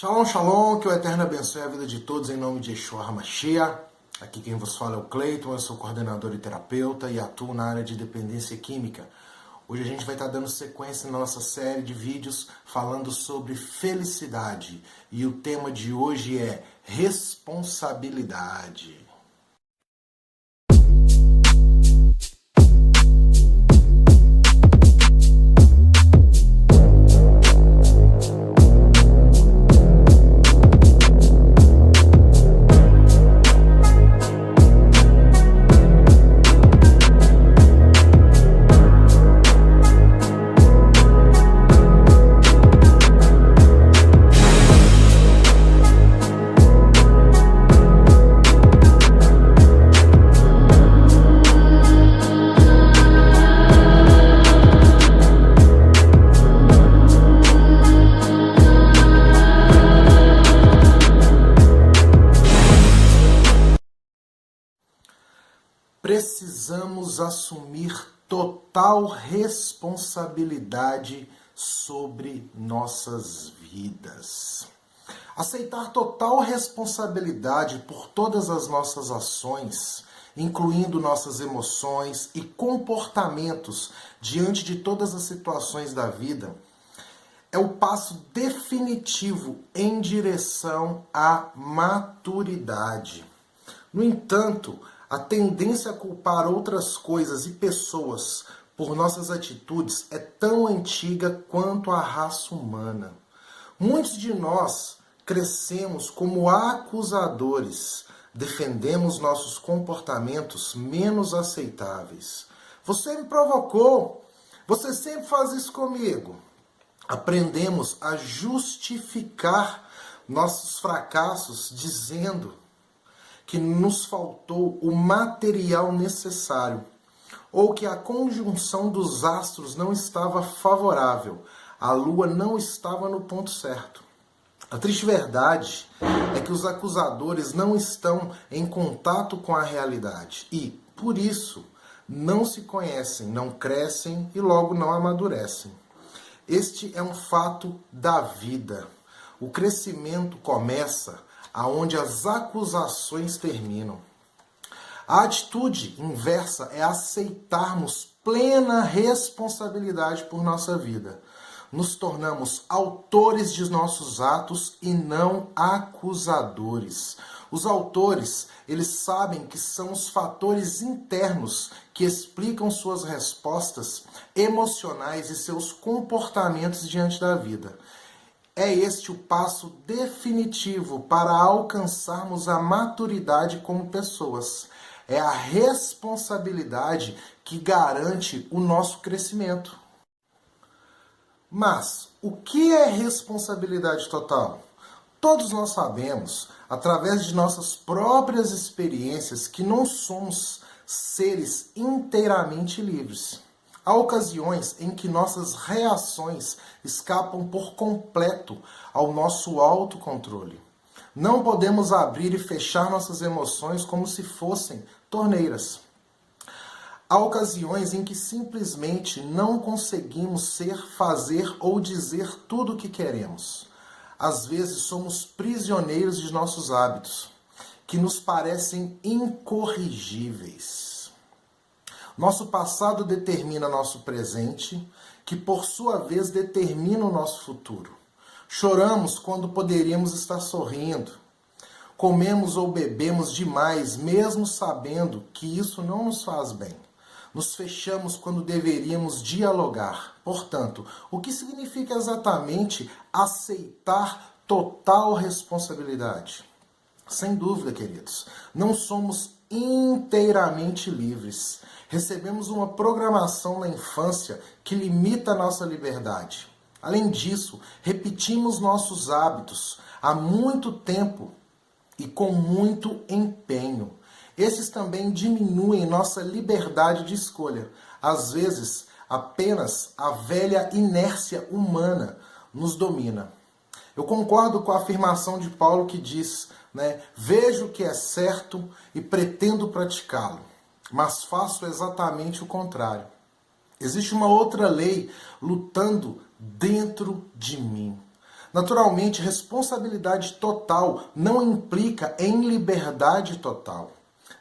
Shalom, shalom, que o Eterno abençoe a vida de todos em nome de Yeshua HaMashiach. Aqui quem vos fala é o Cleiton, eu sou coordenador e terapeuta e atuo na área de dependência química. Hoje a gente vai estar dando sequência na nossa série de vídeos falando sobre felicidade. E o tema de hoje é responsabilidade. Precisamos assumir total responsabilidade sobre nossas vidas. Aceitar total responsabilidade por todas as nossas ações, incluindo nossas emoções e comportamentos diante de todas as situações da vida, é o passo definitivo em direção à maturidade. No entanto, a tendência a culpar outras coisas e pessoas por nossas atitudes é tão antiga quanto a raça humana. Muitos de nós crescemos como acusadores, defendemos nossos comportamentos menos aceitáveis. Você me provocou, você sempre faz isso comigo. Aprendemos a justificar nossos fracassos dizendo que nos faltou o material necessário, ou que a conjunção dos astros não estava favorável, a lua não estava no ponto certo. A triste verdade é que os acusadores não estão em contato com a realidade e, por isso, não se conhecem, não crescem e logo não amadurecem. Este é um fato da vida. O crescimento começa aonde as acusações terminam. A atitude inversa é aceitarmos plena responsabilidade por nossa vida. Nos tornamos autores de nossos atos e não acusadores. Os autores, eles sabem que são os fatores internos que explicam suas respostas emocionais e seus comportamentos diante da vida. É este o passo definitivo para alcançarmos a maturidade como pessoas. É a responsabilidade que garante o nosso crescimento. Mas, o que é responsabilidade total? Todos nós sabemos, através de nossas próprias experiências, que não somos seres inteiramente livres. Há ocasiões em que nossas reações escapam por completo ao nosso autocontrole. Não podemos abrir e fechar nossas emoções como se fossem torneiras. Há ocasiões em que simplesmente não conseguimos ser, fazer ou dizer tudo o que queremos. Às vezes somos prisioneiros de nossos hábitos, que nos parecem incorrigíveis. Nosso passado determina nosso presente, que por sua vez determina o nosso futuro. Choramos quando poderíamos estar sorrindo. Comemos ou bebemos demais, mesmo sabendo que isso não nos faz bem. Nos fechamos quando deveríamos dialogar. Portanto, o que significa exatamente aceitar total responsabilidade? Sem dúvida, queridos, não somos inteiramente livres. Recebemos uma programação na infância que limita a nossa liberdade. Além disso, repetimos nossos hábitos há muito tempo e com muito empenho. Esses também diminuem nossa liberdade de escolha. Às vezes, apenas a velha inércia humana nos domina. Eu concordo com a afirmação de Paulo que diz, vejo o que é certo e pretendo praticá-lo, mas faço exatamente o contrário. Existe uma outra lei lutando dentro de mim. Naturalmente, responsabilidade total não implica em liberdade total.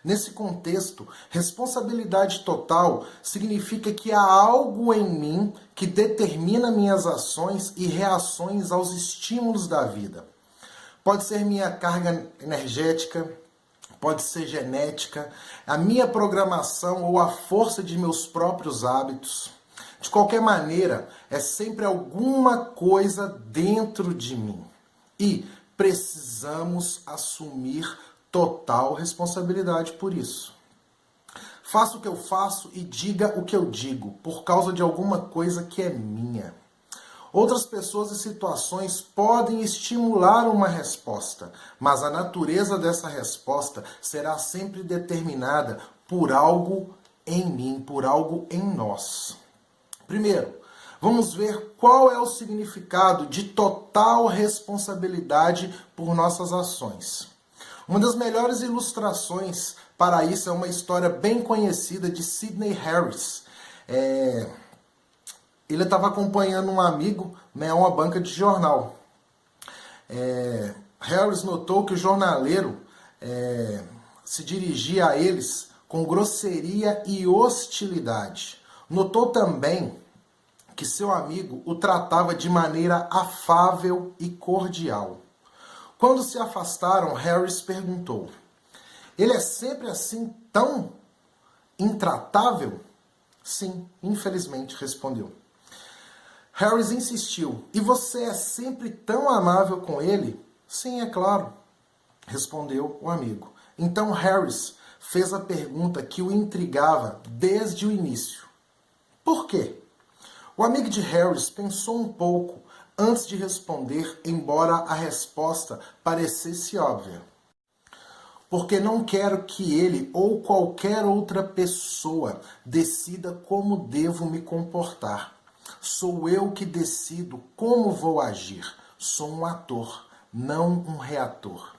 Nesse contexto, responsabilidade total significa que há algo em mim que determina minhas ações e reações aos estímulos da vida. Pode ser minha carga energética, pode ser genética, a minha programação ou a força de meus próprios hábitos. De qualquer maneira, é sempre alguma coisa dentro de mim. E precisamos assumir total responsabilidade por isso. Faça o que eu faço e diga o que eu digo, por causa de alguma coisa que é minha. Outras pessoas e situações podem estimular uma resposta, mas a natureza dessa resposta será sempre determinada por algo em mim, por algo em nós. Primeiro, vamos ver qual é o significado de total responsabilidade por nossas ações. Uma das melhores ilustrações para isso é uma história bem conhecida de Sidney Harris. Ele estava acompanhando um amigo, a uma banca de jornal. Harris notou que o jornaleiro se dirigia a eles com grosseria e hostilidade. Notou também que seu amigo o tratava de maneira afável e cordial. Quando se afastaram, Harris perguntou: ele é sempre assim tão intratável? Sim, infelizmente, respondeu. Harris insistiu: e você é sempre tão amável com ele? Sim, é claro, respondeu o amigo. Então Harris fez a pergunta que o intrigava desde o início. Por quê? O amigo de Harris pensou um pouco antes de responder, embora a resposta parecesse óbvia. Porque não quero que ele ou qualquer outra pessoa decida como devo me comportar. Sou eu que decido como vou agir. Sou um ator, não um reator.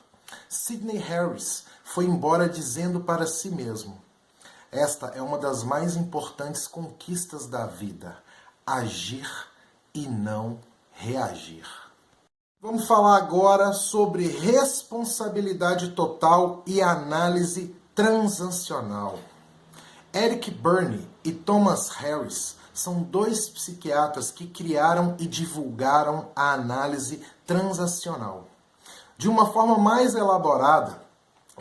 Sidney Harris foi embora dizendo para si mesmo: esta é uma das mais importantes conquistas da vida. Agir e não reagir. Vamos falar agora sobre responsabilidade total e análise transacional. Eric Berne e Thomas Harris são dois psiquiatras que criaram e divulgaram a análise transacional. De uma forma mais elaborada,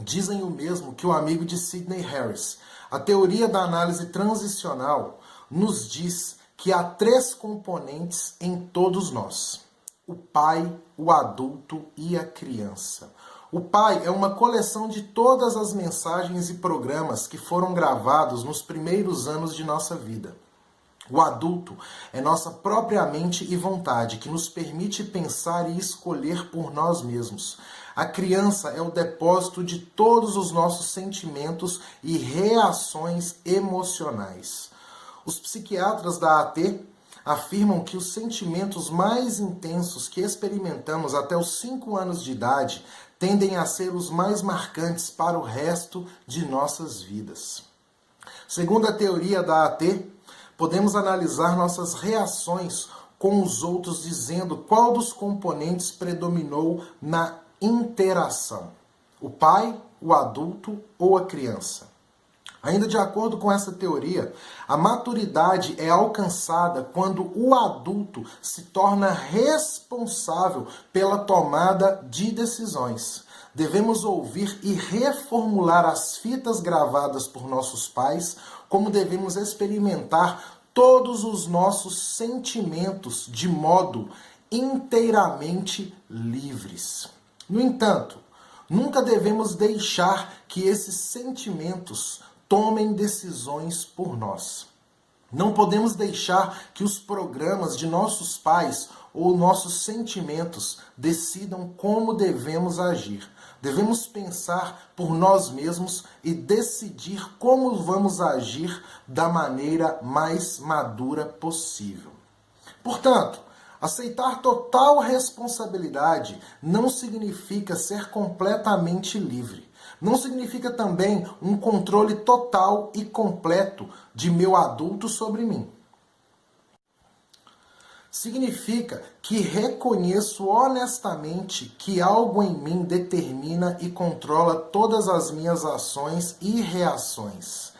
dizem o mesmo que o amigo de Sidney Harris. A teoria da análise transicional nos diz que há três componentes em todos nós: o pai, o adulto e a criança. O pai é uma coleção de todas as mensagens e programas que foram gravados nos primeiros anos de nossa vida. O adulto é nossa própria mente e vontade, que nos permite pensar e escolher por nós mesmos. A criança é o depósito de todos os nossos sentimentos e reações emocionais. Os psiquiatras da AT afirmam que os sentimentos mais intensos que experimentamos até os 5 anos de idade tendem a ser os mais marcantes para o resto de nossas vidas. Segundo a teoria da AT, podemos analisar nossas reações com os outros dizendo qual dos componentes predominou na interação: o pai, o adulto ou a criança. Ainda de acordo com essa teoria, a maturidade é alcançada quando o adulto se torna responsável pela tomada de decisões. Devemos ouvir e reformular as fitas gravadas por nossos pais, como devemos experimentar todos os nossos sentimentos de modo inteiramente livres. No entanto, nunca devemos deixar que esses sentimentos tomem decisões por nós. Não podemos deixar que os programas de nossos pais ou nossos sentimentos decidam como devemos agir. Devemos pensar por nós mesmos e decidir como vamos agir da maneira mais madura possível. Portanto, aceitar total responsabilidade não significa ser completamente livre. Não significa também um controle total e completo de meu adulto sobre mim. Significa que reconheço honestamente que algo em mim determina e controla todas as minhas ações e reações.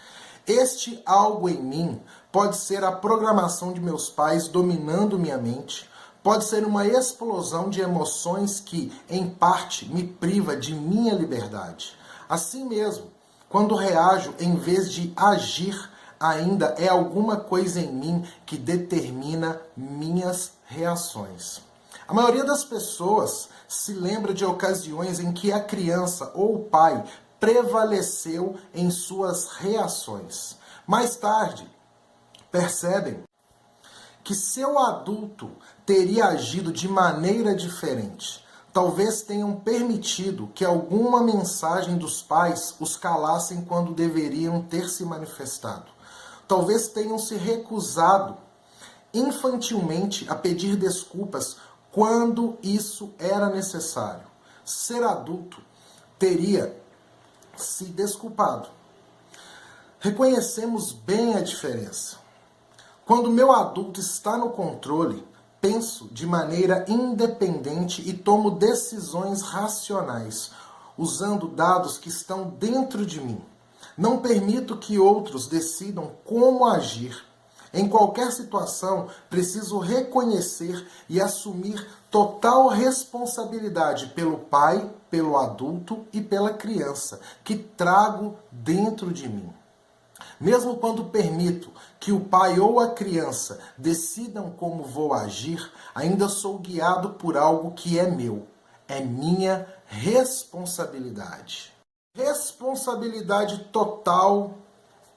Este algo em mim pode ser a programação de meus pais dominando minha mente, pode ser uma explosão de emoções que, em parte, me priva de minha liberdade. Assim mesmo, quando reajo em vez de agir, ainda é alguma coisa em mim que determina minhas reações. A maioria das pessoas se lembra de ocasiões em que a criança ou o pai prevaleceu em suas reações. Mais tarde, percebem que seu adulto teria agido de maneira diferente. Talvez tenham permitido que alguma mensagem dos pais os calassem quando deveriam ter se manifestado. Talvez tenham se recusado infantilmente a pedir desculpas quando isso era necessário. Ser adulto teria se desculpado. Reconhecemos bem a diferença. Quando meu adulto está no controle, penso de maneira independente e tomo decisões racionais, usando dados que estão dentro de mim. Não permito que outros decidam como agir. Em qualquer situação, preciso reconhecer e assumir total responsabilidade pelo pai, pelo adulto e pela criança que trago dentro de mim. Mesmo quando permito que o pai ou a criança decidam como vou agir, ainda sou guiado por algo que é meu. É minha responsabilidade. Responsabilidade total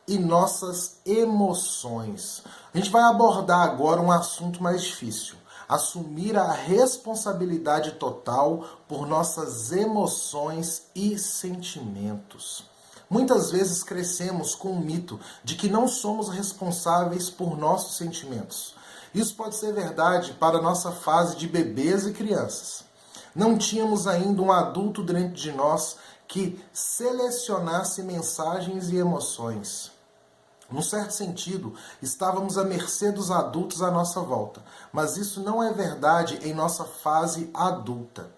e nossas emoções. A gente vai abordar agora um assunto mais difícil. Assumir a responsabilidade total por nossas emoções e sentimentos. Muitas vezes crescemos com o mito de que não somos responsáveis por nossos sentimentos. Isso pode ser verdade para a nossa fase de bebês e crianças. Não tínhamos ainda um adulto dentro de nós que selecionasse mensagens e emoções. Num certo sentido, estávamos à mercê dos adultos à nossa volta, mas isso não é verdade em nossa fase adulta.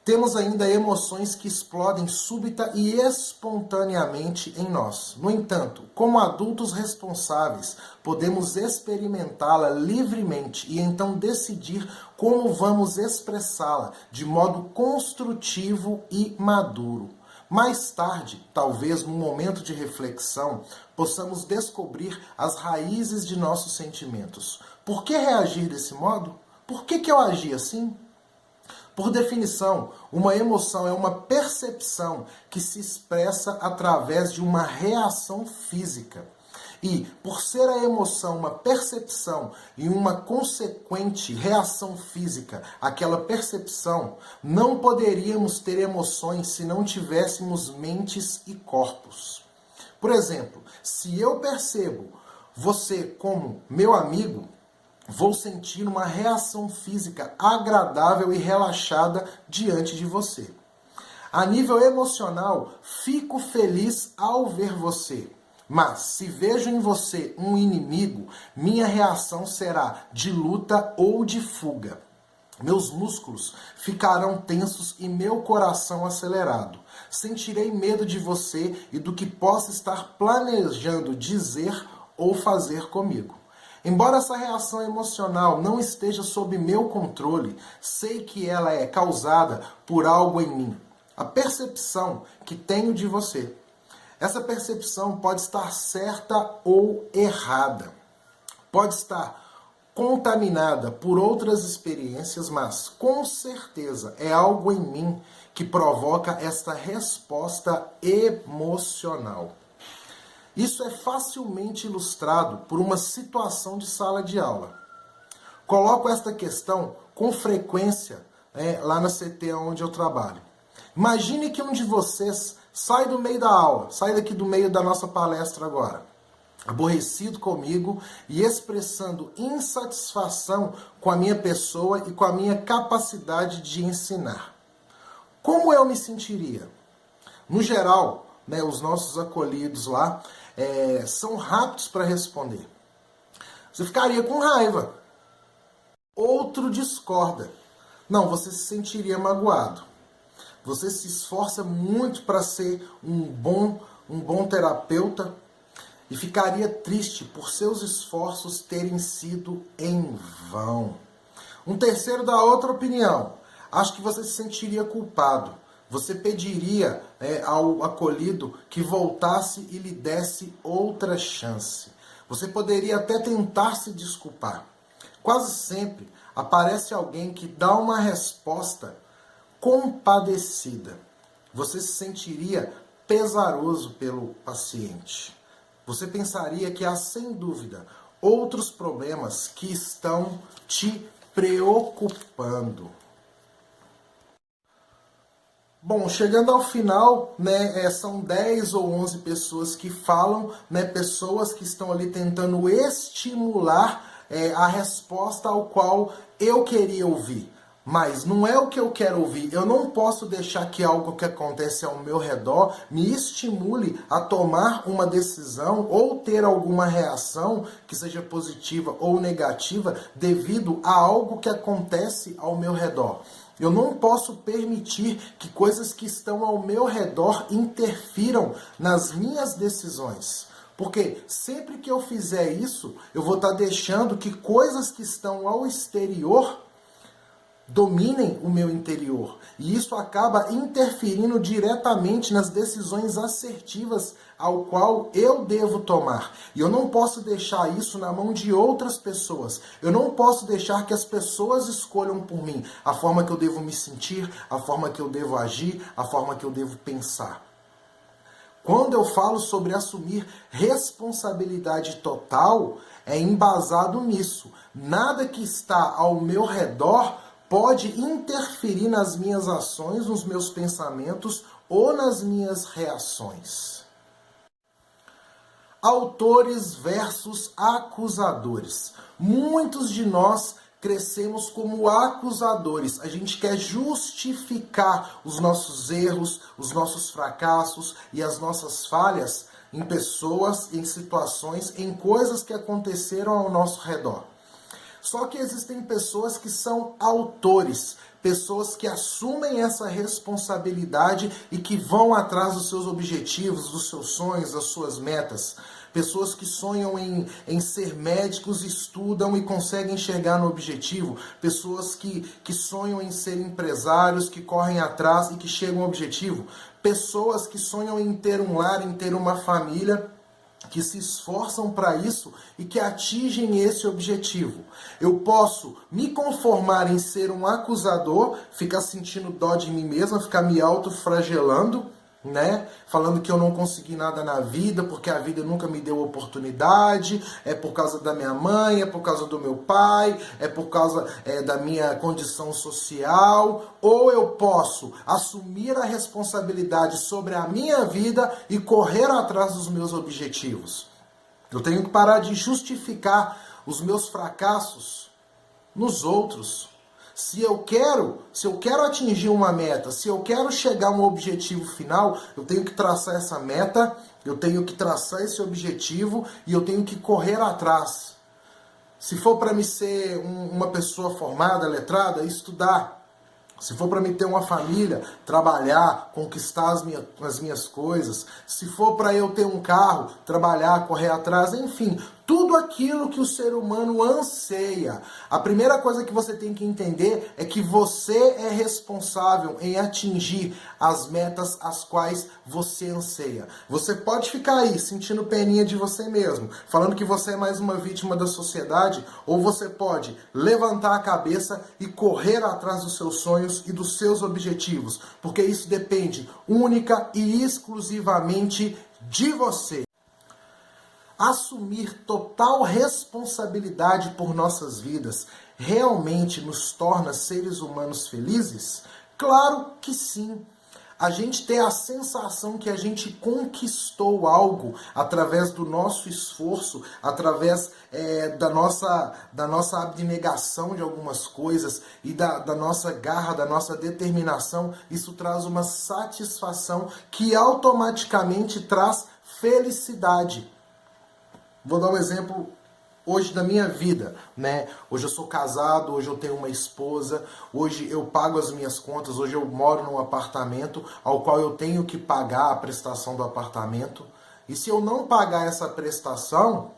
Temos ainda emoções que explodem súbita e espontaneamente em nós. No entanto, como adultos responsáveis, podemos experimentá-la livremente e então decidir como vamos expressá-la de modo construtivo e maduro. Mais tarde, talvez num momento de reflexão, possamos descobrir as raízes de nossos sentimentos. Por que reagir desse modo? Por que eu agi assim? Por definição, uma emoção é uma percepção que se expressa através de uma reação física. E, por ser a emoção uma percepção e uma consequente reação física àquela percepção, não poderíamos ter emoções se não tivéssemos mentes e corpos. Por exemplo, se eu percebo você como meu amigo, vou sentir uma reação física agradável e relaxada diante de você. A nível emocional, fico feliz ao ver você. Mas, se vejo em você um inimigo, minha reação será de luta ou de fuga. Meus músculos ficarão tensos e meu coração acelerado. Sentirei medo de você e do que possa estar planejando dizer ou fazer comigo. Embora essa reação emocional não esteja sob meu controle, sei que ela é causada por algo em mim. A percepção que tenho de você. Essa percepção pode estar certa ou errada. Pode estar contaminada por outras experiências, mas com certeza é algo em mim que provoca esta resposta emocional. Isso é facilmente ilustrado por uma situação de sala de aula. Coloco esta questão com frequência lá na CT onde eu trabalho. Imagine que um de vocês sai do meio da aula, sai daqui do meio da nossa palestra agora, aborrecido comigo e expressando insatisfação com a minha pessoa e com a minha capacidade de ensinar. Como eu me sentiria? No geral, os nossos acolhidos lá são rápidos para responder. Você ficaria com raiva. Outro discorda. Não, você se sentiria magoado. Você se esforça muito para ser um bom terapeuta e ficaria triste por seus esforços terem sido em vão. Um terceiro dá outra opinião. Acho que você se sentiria culpado. Você pediria ao acolhido que voltasse e lhe desse outra chance. Você poderia até tentar se desculpar. Quase sempre aparece alguém que dá uma resposta compadecida. Você se sentiria pesaroso pelo paciente. Você pensaria que há, sem dúvida, outros problemas que estão te preocupando. Bom, chegando ao final, são 10 ou 11 pessoas que falam, pessoas que estão ali tentando estimular a resposta ao qual eu queria ouvir. Mas não é o que eu quero ouvir. Eu não posso deixar que algo que acontece ao meu redor me estimule a tomar uma decisão ou ter alguma reação que seja positiva ou negativa devido a algo que acontece ao meu redor. Eu não posso permitir que coisas que estão ao meu redor interfiram nas minhas decisões. Porque sempre que eu fizer isso, eu vou estar deixando que coisas que estão ao exterior dominem o meu interior. E isso acaba interferindo diretamente nas decisões assertivas ao qual eu devo tomar. E eu não posso deixar isso na mão de outras pessoas. Eu não posso deixar que as pessoas escolham por mim a forma que eu devo me sentir, a forma que eu devo agir, a forma que eu devo pensar. Quando eu falo sobre assumir responsabilidade total, é embasado nisso. Nada que está ao meu redor pode interferir nas minhas ações, nos meus pensamentos ou nas minhas reações. Autores versus acusadores. Muitos de nós crescemos como acusadores. A gente quer justificar os nossos erros, os nossos fracassos e as nossas falhas em pessoas, em situações, em coisas que aconteceram ao nosso redor. Só que existem pessoas que são autores, pessoas que assumem essa responsabilidade e que vão atrás dos seus objetivos, dos seus sonhos, das suas metas. Pessoas que sonham em ser médicos, estudam e conseguem chegar no objetivo. Pessoas que sonham em ser empresários, que correm atrás e que chegam ao objetivo. Pessoas que sonham em ter um lar, em ter uma família, que se esforçam para isso e que atingem esse objetivo. Eu posso me conformar em ser um acusador, ficar sentindo dó de mim mesmo, ficar me autoflagelando, falando que eu não consegui nada na vida, porque a vida nunca me deu oportunidade, é por causa da minha mãe, é por causa do meu pai, é por causa da minha condição social. Ou eu posso assumir a responsabilidade sobre a minha vida e correr atrás dos meus objetivos. Eu tenho que parar de justificar os meus fracassos nos outros. Se eu quero atingir uma meta, se eu quero chegar a um objetivo final, eu tenho que traçar essa meta, eu tenho que traçar esse objetivo e eu tenho que correr atrás. Se for para me ser uma pessoa formada, letrada, estudar. Se for para mim ter uma família, trabalhar, conquistar as minhas coisas. Se for para eu ter um carro, trabalhar, correr atrás, enfim, tudo aquilo que o ser humano anseia. A primeira coisa que você tem que entender é que você é responsável em atingir as metas às quais você anseia. Você pode ficar aí sentindo peninha de você mesmo, falando que você é mais uma vítima da sociedade, ou você pode levantar a cabeça e correr atrás dos seus sonhos e dos seus objetivos, porque isso depende única e exclusivamente de você. Assumir total responsabilidade por nossas vidas realmente nos torna seres humanos felizes? Claro que sim. A gente tem a sensação que a gente conquistou algo através do nosso esforço, através da nossa abnegação de algumas coisas e da nossa garra, da nossa determinação. Isso traz uma satisfação que automaticamente traz felicidade. Vou dar um exemplo hoje da minha vida, né? Hoje eu sou casado, hoje eu tenho uma esposa, hoje eu pago as minhas contas, hoje eu moro num apartamento ao qual eu tenho que pagar a prestação do apartamento. E se eu não pagar essa prestação,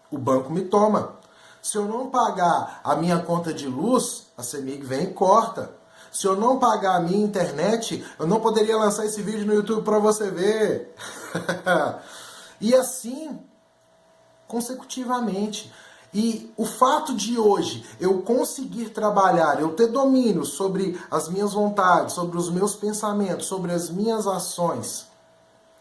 o banco me toma. Se eu não pagar a minha conta de luz, a CEMIG vem e corta. Se eu não pagar a minha internet, eu não poderia lançar esse vídeo no YouTube para você ver. E assim, consecutivamente. E o fato de hoje eu conseguir trabalhar, eu ter domínio sobre as minhas vontades, sobre os meus pensamentos, sobre as minhas ações,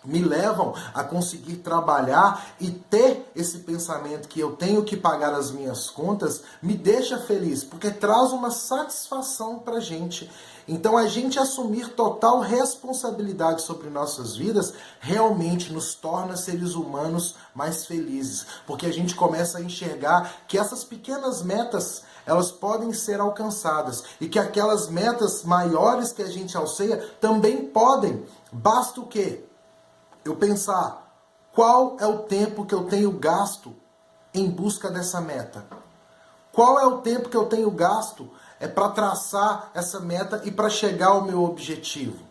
me levam a conseguir trabalhar e ter esse pensamento que eu tenho que pagar as minhas contas, me deixa feliz, porque traz uma satisfação para a gente. Então a gente assumir total responsabilidade sobre nossas vidas realmente nos torna seres humanos mais felizes, porque a gente começa a enxergar que essas pequenas metas elas podem ser alcançadas e que aquelas metas maiores que a gente alceia também podem. Basta o quê? Eu pensar, qual é o tempo que eu tenho gasto em busca dessa meta? Qual é o tempo que eu tenho gasto para traçar essa meta e para chegar ao meu objetivo?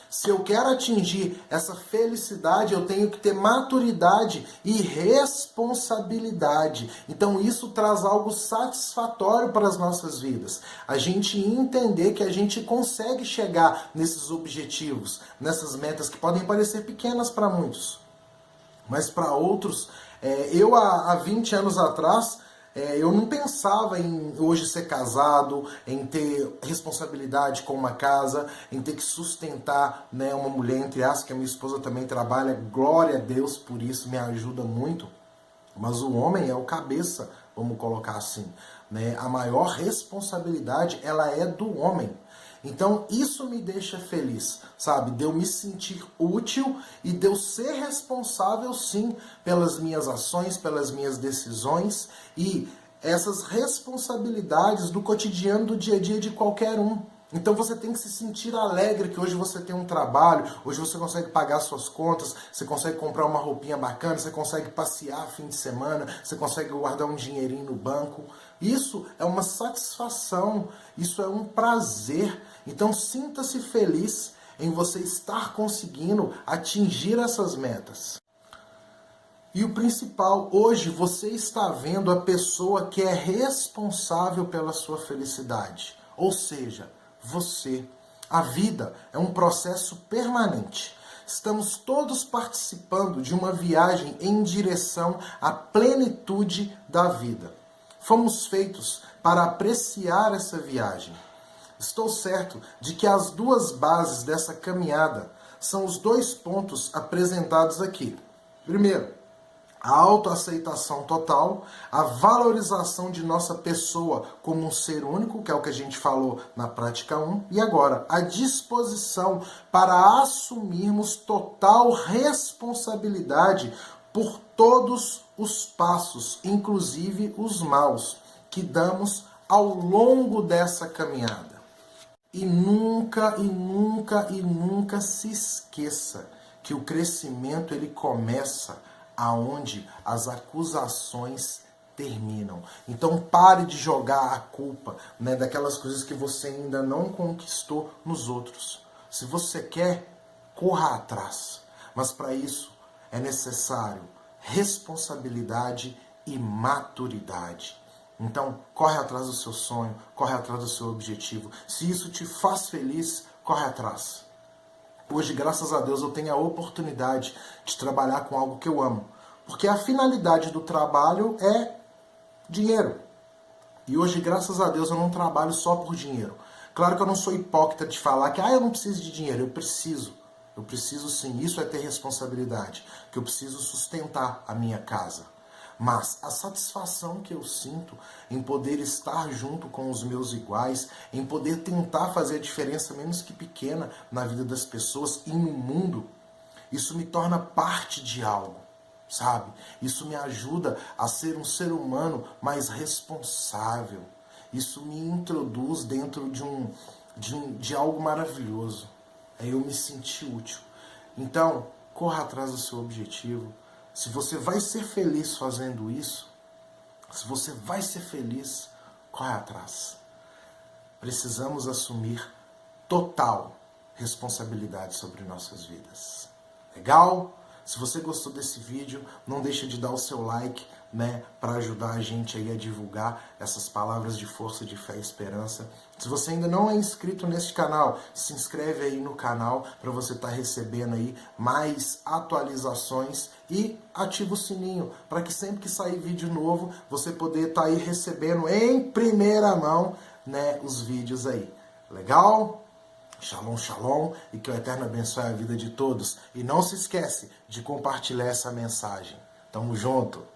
Se eu quero atingir essa felicidade, eu tenho que ter maturidade e responsabilidade. Então isso traz algo satisfatório para as nossas vidas. A gente entender que a gente consegue chegar nesses objetivos, nessas metas que podem parecer pequenas para muitos. Mas para outros, eu há 20 anos atrás, eu não pensava em hoje ser casado, em ter responsabilidade com uma casa, em ter que sustentar, né, uma mulher, entre aspas, que a minha esposa também trabalha, glória a Deus por isso, me ajuda muito. Mas o homem é o cabeça, vamos colocar assim, né? A maior responsabilidade, ela é do homem. Então isso me deixa feliz, sabe? De eu me sentir útil e de eu ser responsável, sim, pelas minhas ações, pelas minhas decisões e essas responsabilidades do cotidiano, do dia a dia de qualquer um. Então você tem que se sentir alegre que hoje você tem um trabalho, hoje você consegue pagar suas contas, você consegue comprar uma roupinha bacana, você consegue passear fim de semana, você consegue guardar um dinheirinho no banco. Isso é uma satisfação, isso é um prazer. Então sinta-se feliz em você estar conseguindo atingir essas metas. E o principal, hoje você está vendo a pessoa que é responsável pela sua felicidade. Ou seja, você. A vida é um processo permanente. Estamos todos participando de uma viagem em direção à plenitude da vida. Fomos feitos para apreciar essa viagem. Estou certo de que as duas bases dessa caminhada são os dois pontos apresentados aqui. Primeiro, a autoaceitação total, a valorização de nossa pessoa como um ser único, que é o que a gente falou na prática 1, e agora a disposição para assumirmos total responsabilidade por todos os passos, inclusive os maus, que damos ao longo dessa caminhada. E nunca se esqueça que o crescimento ele começa aonde as acusações terminam. Então pare de jogar a culpa, né, daquelas coisas que você ainda não conquistou nos outros. Se você quer, corra atrás. Mas para isso é necessário responsabilidade e maturidade. Então, corre atrás do seu sonho, corre atrás do seu objetivo. Se isso te faz feliz, corre atrás. Hoje, graças a Deus, eu tenho a oportunidade de trabalhar com algo que eu amo. Porque a finalidade do trabalho é dinheiro. E hoje, graças a Deus, eu não trabalho só por dinheiro. Claro que eu não sou hipócrita de falar que eu não preciso de dinheiro. Eu preciso. Eu preciso sim. Isso é ter responsabilidade. Que eu preciso sustentar a minha casa. Mas a satisfação que eu sinto em poder estar junto com os meus iguais, em poder tentar fazer a diferença, menos que pequena, na vida das pessoas e no mundo, isso me torna parte de algo, sabe? Isso me ajuda a ser um ser humano mais responsável. Isso me introduz dentro de algo maravilhoso. Aí eu me senti útil. Então, corra atrás do seu objetivo. Se você vai ser feliz fazendo isso, Se você vai ser feliz, corre atrás. Precisamos assumir total responsabilidade sobre nossas vidas. Legal? Se você gostou desse vídeo, não deixa de dar o seu like, né, para ajudar a gente aí a divulgar essas palavras de força, de fé e esperança. Se você ainda não é inscrito nesse canal, se inscreve aí no canal para você estar recebendo aí mais atualizações e ativa o sininho para que sempre que sair vídeo novo, você poder estar aí recebendo em primeira mão, né, os vídeos aí. Legal? Shalom, shalom, e que o Eterno abençoe a vida de todos. E não se esquece de compartilhar essa mensagem. Tamo junto!